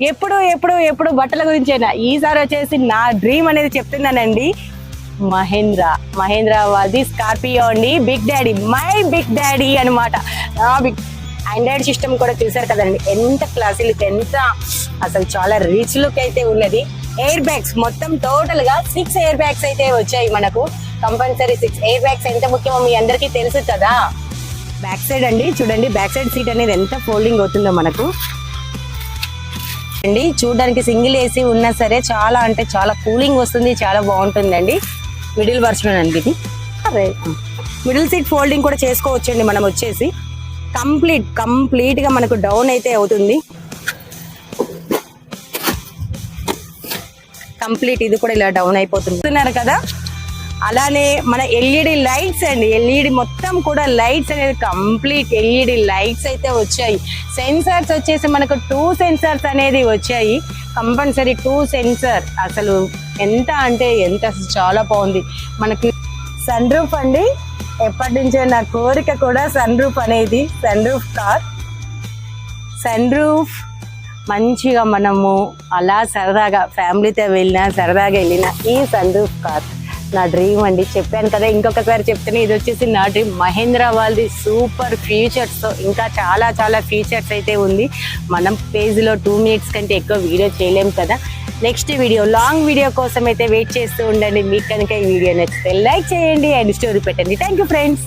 ఎప్పుడు ఎప్పుడు ఎప్పుడు బట్టల గురించేనా, ఈసారి వచ్చేసి నా డ్రీమ్ అనేది చెప్తున్నానండి. మహేంద్ర వాళ్ళది స్కార్పియో అండి. Big daddy, my big daddy అనమాట. బిగ్ ఆండ్రాయిడ్ సిస్టమ్ కూడా చూసారు కదండి, ఎంత క్లాసీ లుక్, ఎంత అసలు చాలా రిచ్ లుక్ అయితే ఉన్నది. ఎయిర్ బ్యాగ్స్ మొత్తం టోటల్ గా 6 ఎయిర్ బ్యాగ్స్ అయితే వచ్చాయి మనకు. కంపల్సరీ 6 ఎయిర్ బ్యాగ్స్ ఎంత ముఖ్యమో మీ అందరికీ తెలుసు కదా. బ్యాక్ సైడ్ అండి చూడండి, బ్యాక్ సైడ్ సీట్ అనేది ఎంత ఫోల్డింగ్ అవుతుందో మనకు అండి. చూడడానికి సింగిల్ ఏసీ ఉన్నా సరే చాలా అంటే చాలా కూలింగ్ వస్తుంది, చాలా బాగుంటుందండి. మిడిల్ వర్షన్ అండి ఇది. మిడిల్ సీట్ ఫోల్డింగ్ కూడా చేసుకోవచ్చండి మనం వచ్చేసి. కంప్లీట్ గా మనకు డౌన్ అయితే అవుతుంది. కంప్లీట్ ఇది కూడా ఇలా డౌన్ అయిపోతుంది కదా. అలానే మన ఎల్ఈడి లైట్స్ అండి, ఎల్ఈడి మొత్తం కూడా లైట్స్ అనేది కంప్లీట్ ఎల్ఈడి లైట్స్ అయితే వచ్చాయి. సెన్సార్స్ వచ్చేసి మనకు 2 సెన్సార్స్ అనేది వచ్చాయి. Compulsory 2 sensor. అసలు ఎంత అంటే ఎంత, చాలా బాగుంది. మనకి సన్ రూఫ్ అండి, ఎప్పటి నుంచో నా కోరిక కూడా సన్ రూఫ్ అనేది. Sunroof car, sunroof మంచిగా మనము అలా సరదాగా ఫ్యామిలీతో వెళ్ళినా ఈ సన్ రూఫ్ కార్ నా డ్రీమ్ అండి. చెప్పాను కదా, ఇంకొకసారి చెప్తాను, ఇది వచ్చేసి నా డ్రీమ్. మహేంద్ర వాళ్ళది సూపర్ ఫీచర్స్తో ఇంకా చాలా ఫీచర్స్ అయితే ఉంది. మనం పేజ్లో 2 మినిట్స్ కంటే ఎక్కువ వీడియో చేయలేము కదా. నెక్స్ట్ వీడియో లాంగ్ వీడియో కోసం అయితే వెయిట్ చేస్తూ ఉండండి. మీకు కనుక ఈ వీడియో నచ్చితే లైక్ చేయండి అండ్ స్టోరీ పెట్టండి. Thank you friends.